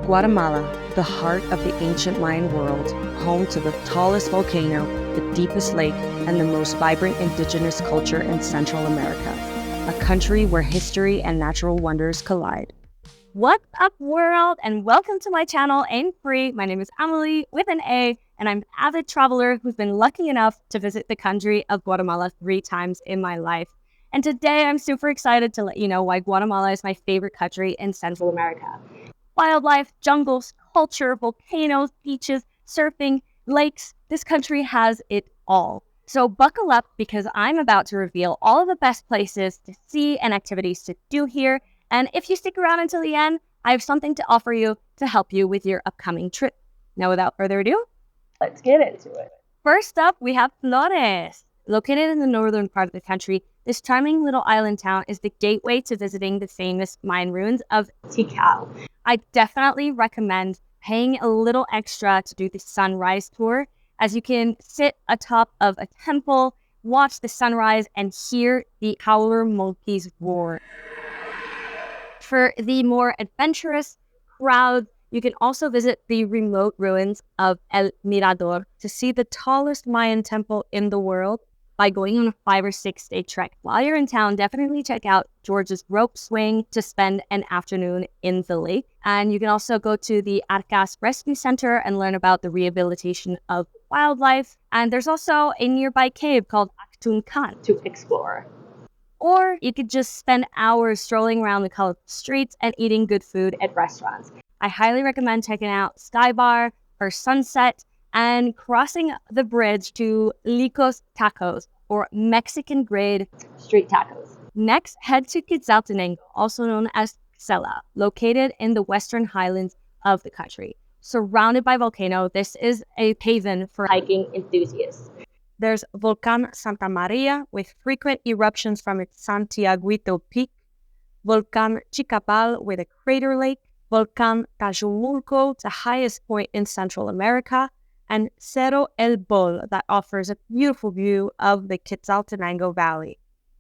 Guatemala, the heart of the ancient Mayan world, home to the tallest volcano, the deepest lake, and the most vibrant indigenous culture in Central America. A country where history and natural wonders collide. What's up, world, and welcome to my channel, Ain't Free. My name is Emily with an A, and I'm an avid traveler who's been lucky enough to visit the country of Guatemala 3 times in my life. And today I'm super excited to let you know why Guatemala is my favorite country in Central America. Wildlife, jungles, culture, volcanoes, beaches, surfing, lakes. This country has it all. So buckle up because I'm about to reveal all of the best places to see and activities to do here. And if you stick around until the end, I have something to offer you to help you with your upcoming trip. Now, without further ado, let's get into it. First up, we have Flores. Located in the northern part of the country, this charming little island town is the gateway to visiting the famous Mayan ruins of Tikal. I definitely recommend paying a little extra to do the sunrise tour, as you can sit atop of a temple, watch the sunrise, and hear the howler monkeys roar. For the more adventurous crowd, you can also visit the remote ruins of El Mirador to see the tallest Mayan temple in the world by going on a 5 or 6 day trek. While you're in town, definitely check out George's rope swing to spend an afternoon in the lake. And you can also go to the Arcas Rescue Center and learn about the rehabilitation of wildlife. And there's also a nearby cave called Actun Khan to explore. Or you could just spend hours strolling around the colorful streets and eating good food at restaurants. I highly recommend checking out Sky Bar for sunset and crossing the bridge to Licos Tacos, or Mexican-grade street tacos. Next, head to Quetzaltenango, also known as Xela, located in the western highlands of the country. Surrounded by volcano, this is a haven for hiking enthusiasts. There's Volcan Santa Maria, with frequent eruptions from its Santiaguito peak, Volcan Chicapal, with a crater lake, Volcan Tajumulco, the highest point in Central America, and Cerro El Bol, that offers a beautiful view of the Quetzaltenango Valley.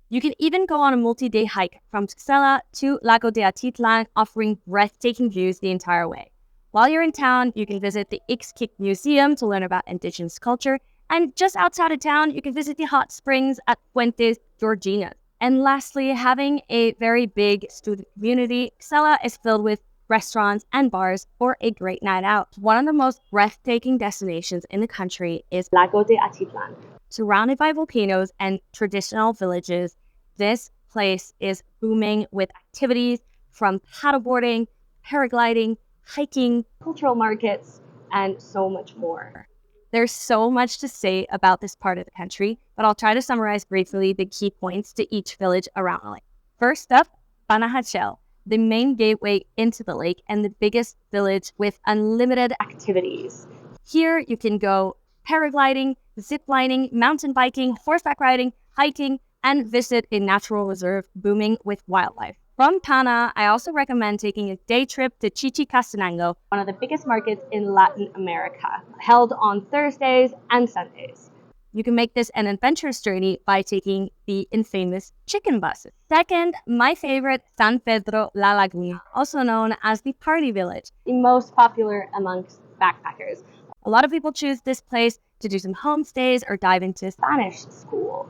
You can even go on a multi-day hike from Xela to Lago de Atitlan, offering breathtaking views the entire way. While you're in town, you can visit the Ixquic Museum to learn about indigenous culture, and just outside of town, you can visit the hot springs at Fuentes Georginas. And lastly, having a very big student community, Xela is filled with restaurants and bars for a great night out. One of the most breathtaking destinations in the country is Lago de Atitlan. Surrounded by volcanoes and traditional villages, this place is booming with activities from paddleboarding, paragliding, hiking, cultural markets, and so much more. There's so much to say about this part of the country, but I'll try to summarize briefly the key points to each village around the lake. First up, Panajachel, the main gateway into the lake and the biggest village with unlimited activities. Here you can go paragliding, ziplining, mountain biking, horseback riding, hiking, and visit a natural reserve booming with wildlife. From Pana, I also recommend taking a day trip to Chichicastenango, one of the biggest markets in Latin America, held on Thursdays and Sundays. You can make this an adventurous journey by taking the infamous chicken buses. Second, my favorite, San Pedro La Laguna, also known as the party village, the most popular amongst backpackers. A lot of people choose this place to do some homestays or dive into Spanish school.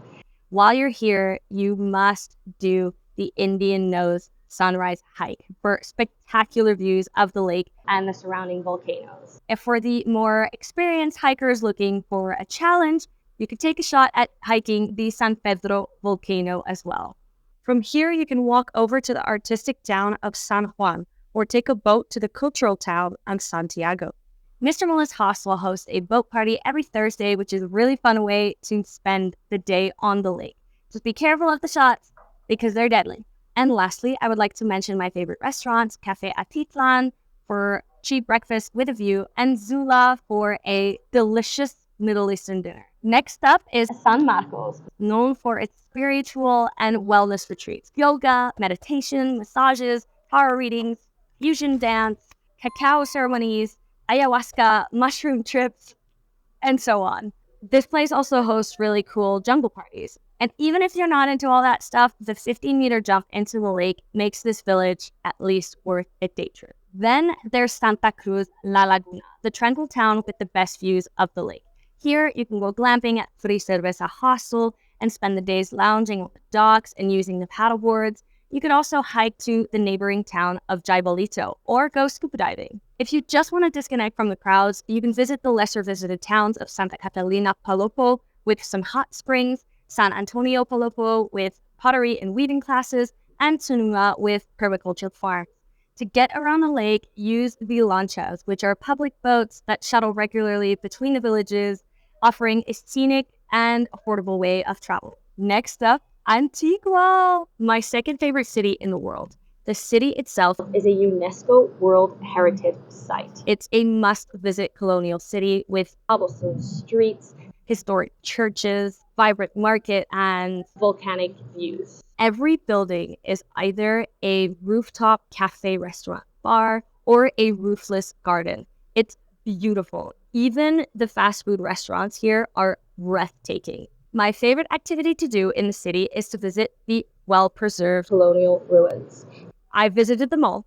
While you're here, you must do the Indian Nose sunrise hike for spectacular views of the lake and the surrounding volcanoes. If for the more experienced hikers looking for a challenge, you could take a shot at hiking the San Pedro volcano as well. From here, you can walk over to the artistic town of San Juan or take a boat to the cultural town of Santiago. Mr. Mullis Hostel hosts a boat party every Thursday, which is a really fun way to spend the day on the lake. Just be careful of the shots because they're deadly. And lastly, I would like to mention my favorite restaurants, Cafe Atitlan for cheap breakfast with a view, and Zula for a delicious Middle Eastern dinner. Next up is San Marcos, known for its spiritual and wellness retreats, yoga, meditation, massages, tarot readings, fusion dance, cacao ceremonies, ayahuasca, mushroom trips, and so on. This place also hosts really cool jungle parties. And even if you're not into all that stuff, the 15-meter jump into the lake makes this village at least worth a day trip. Then there's Santa Cruz La Laguna, the tranquil town with the best views of the lake. Here, you can go glamping at Free Cerveza Hostel and spend the days lounging on the docks and using the paddleboards. You could also hike to the neighboring town of Jaibolito or go scuba diving. If you just want to disconnect from the crowds, you can visit the lesser visited towns of Santa Catalina Palopo with some hot springs, San Antonio Palopo with pottery and weaving classes, and Sonora with permaculture farms. To get around the lake, use the lanchas, which are public boats that shuttle regularly between the villages, offering a scenic and affordable way of travel. Next up, Antigua, my second favorite city in the world. The city itself is a UNESCO World Heritage Site. It's a must-visit colonial city with cobblestone streets, historic churches, vibrant market, and volcanic views. Every building is either a rooftop cafe, restaurant, bar, or a roofless garden. It's beautiful. Even the fast food restaurants here are breathtaking. My favorite activity to do in the city is to visit the well-preserved colonial ruins. I visited them all,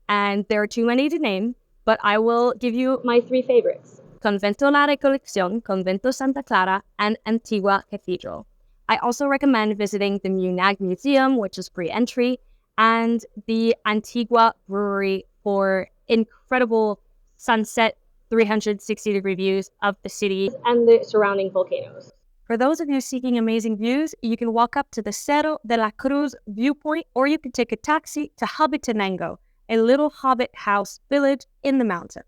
and there are too many to name, but I will give you my three favorites: Convento La Recolección, Convento Santa Clara, and Antigua Cathedral. I also recommend visiting the Munag Museum, which is free entry, and the Antigua Brewery for incredible sunset 360-degree views of the city and the surrounding volcanoes. For those of you seeking amazing views, you can walk up to the Cerro de la Cruz viewpoint, or you can take a taxi to Huehuetenango, a little hobbit house village in the mountains.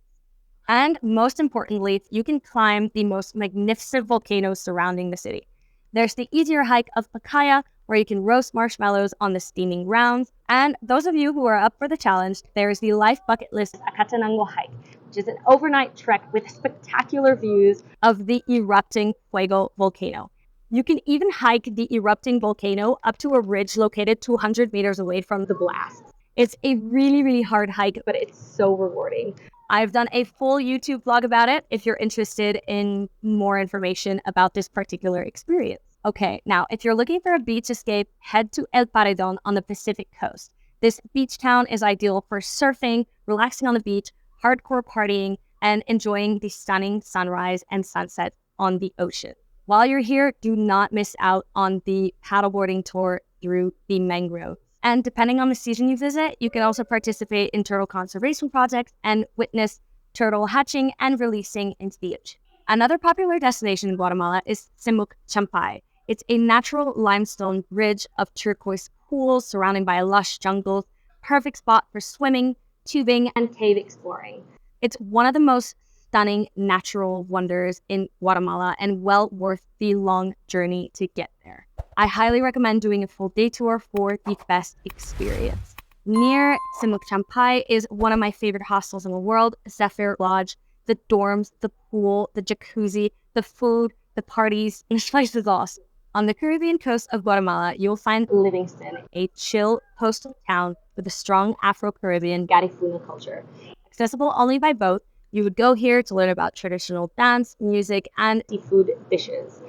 And most importantly, you can climb the most magnificent volcanoes surrounding the city. There's the easier hike of Pacaya, where you can roast marshmallows on the steaming grounds. And those of you who are up for the challenge, there is the life bucket list Acatenango hike, which is an overnight trek with spectacular views of the erupting Fuego volcano. You can even hike the erupting volcano up to a ridge located 200 meters away from the blast. It's a really, really hard hike, but it's so rewarding. I've done a full YouTube vlog about it if you're interested in more information about this particular experience. Okay, now, if you're looking for a beach escape, head to El Paredon on the Pacific coast. This beach town is ideal for surfing, relaxing on the beach, hardcore partying, and enjoying the stunning sunrise and sunset on the ocean. While you're here, do not miss out on the paddleboarding tour through the mangrove. And depending on the season you visit, you can also participate in turtle conservation projects and witness turtle hatching and releasing into the ocean. Another popular destination in Guatemala is Semuc Champey. It's a natural limestone bridge of turquoise pools surrounded by lush jungles, perfect spot for swimming, tubing, and cave exploring. It's one of the most stunning natural wonders in Guatemala and well worth the long journey to get there. I highly recommend doing a full day tour for the best experience. Near Semuc Champey is one of my favorite hostels in the world, Zephyr Lodge. The dorms, the pool, the jacuzzi, the food, the parties, this place is awesome. On the Caribbean coast of Guatemala, you'll find Livingston, a chill coastal town with a strong Afro-Caribbean Garifuna culture. Accessible only by boat, you would go here to learn about traditional dance, music, and seafood dishes.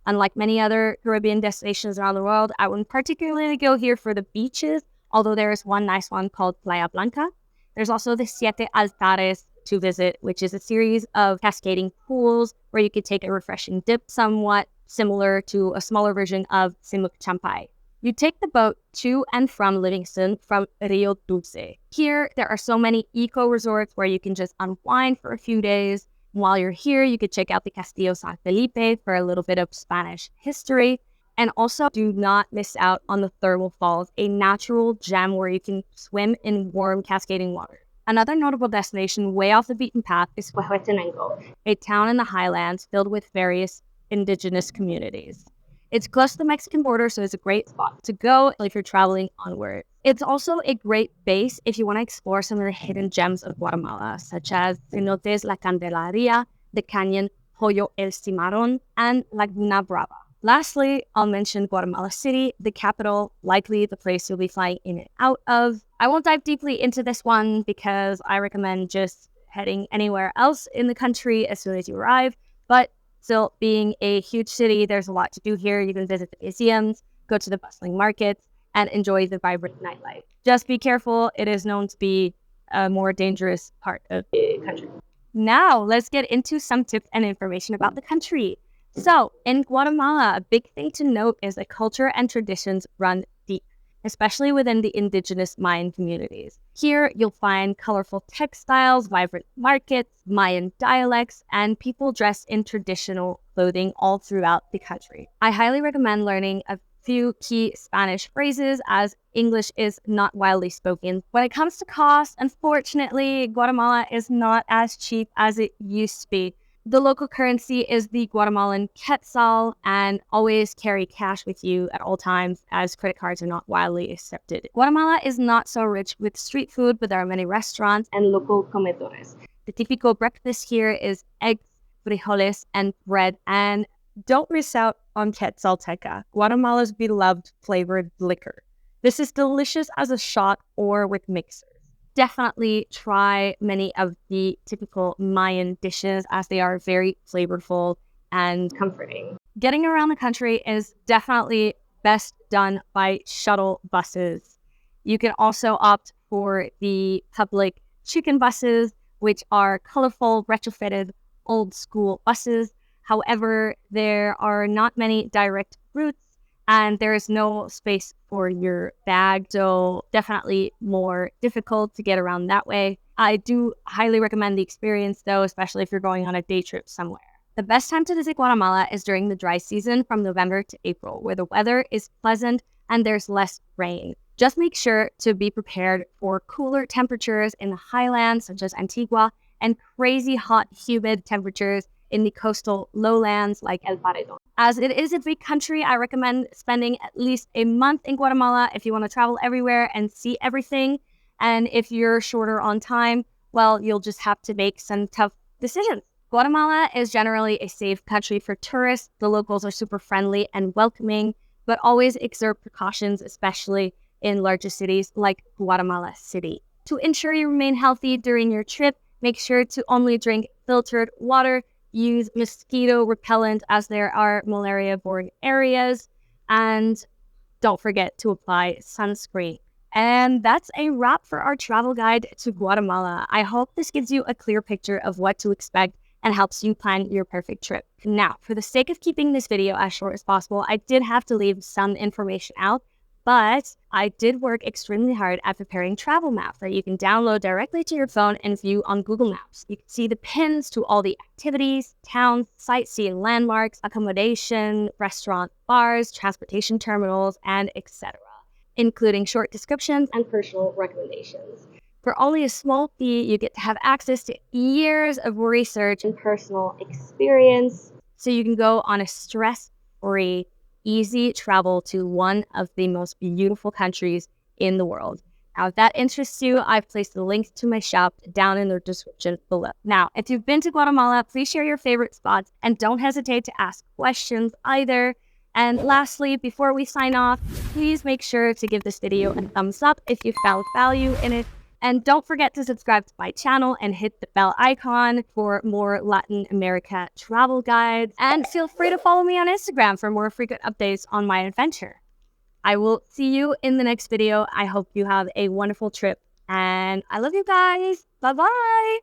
Unlike many other Caribbean destinations around the world, I wouldn't particularly go here for the beaches, although there is one nice one called Playa Blanca. There's also the Siete Altares to visit, which is a series of cascading pools where you could take a refreshing dip, somewhat similar to a smaller version of Semuc Champey. You take the boat to and from Livingston from Rio Dulce. Here, there are so many eco-resorts where you can just unwind for a few days. While you're here, you could check out the Castillo San Felipe for a little bit of Spanish history. And also, do not miss out on the thermal falls, a natural gem where you can swim in warm cascading water. Another notable destination way off the beaten path is Huehuetenango, a town in the highlands filled with various indigenous communities. It's close to the Mexican border, so it's a great spot to go if you're traveling onward. It's also a great base if you want to explore some of the hidden gems of Guatemala, such as Cenotes La Candelaria, the Canyon Hoyo El Cimarron, and Laguna Brava. Lastly, I'll mention Guatemala City, the capital, likely the place you'll be flying in and out of. I won't dive deeply into this one because I recommend just heading anywhere else in the country as soon as you arrive, but still, being a huge city, there's a lot to do here. You can visit the museums, go to the bustling markets, and enjoy the vibrant nightlife. Just be careful. It is known to be a more dangerous part of the country. Now, let's get into some tips and information about the country. So, in Guatemala, a big thing to note is that culture and traditions run deep, especially within the indigenous Mayan communities. Here, you'll find colorful textiles, vibrant markets, Mayan dialects, and people dressed in traditional clothing all throughout the country. I highly recommend learning a few key Spanish phrases, as English is not widely spoken. When it comes to cost, unfortunately, Guatemala is not as cheap as it used to be. The local currency is the Guatemalan Quetzal, and always carry cash with you at all times, as credit cards are not widely accepted. Guatemala is not so rich with street food, but there are many restaurants and local comedores. The typical breakfast here is eggs, frijoles, and bread, and don't miss out on Quetzalteca, Guatemala's beloved flavored liquor. This is delicious as a shot or with mixers. Definitely try many of the typical Mayan dishes, as they are very flavorful and comforting. Getting around the country is definitely best done by shuttle buses. You can also opt for the public chicken buses, which are colorful, retrofitted, old school buses. However, there are not many direct routes, and there is no space for your bag, so definitely more difficult to get around that way. I do highly recommend the experience, though, especially if you're going on a day trip somewhere. The best time to visit Guatemala is during the dry season from November to April, where the weather is pleasant and there's less rain. Just make sure to be prepared for cooler temperatures in the highlands, such as Antigua, and crazy hot, humid temperatures in the coastal lowlands like El Paredon. As it is a big country, I recommend spending at least a month in Guatemala if you want to travel everywhere and see everything. And if you're shorter on time, well, you'll just have to make some tough decisions. Guatemala is generally a safe country for tourists. The locals are super friendly and welcoming, but always exert precautions, especially in larger cities like Guatemala City. To ensure you remain healthy during your trip, make sure to only drink filtered water. Use mosquito repellent, as there are malaria-borne areas, and don't forget to apply sunscreen. And that's a wrap for our travel guide to Guatemala. I hope this gives you a clear picture of what to expect and helps you plan your perfect trip. Now, for the sake of keeping this video as short as possible, I did have to leave some information out, but I did work extremely hard at preparing travel maps that you can download directly to your phone and view on Google Maps. You can see the pins to all the activities, towns, sightseeing landmarks, accommodation, restaurant, bars, transportation terminals, and etc., including short descriptions and personal recommendations. For only a small fee, you get to have access to years of research and personal experience, so you can go on a stress-free, easy travel to one of the most beautiful countries in the world. Now, if that interests you, I've placed the link to my shop down in the description below. Now, if you've been to Guatemala, please share your favorite spots and don't hesitate to ask questions either. And lastly, before we sign off, please make sure to give this video a thumbs up if you found value in it. And don't forget to subscribe to my channel and hit the bell icon for more Latin America travel guides. And feel free to follow me on Instagram for more frequent updates on my adventure. I will see you in the next video. I hope you have a wonderful trip. And I love you guys. Bye-bye.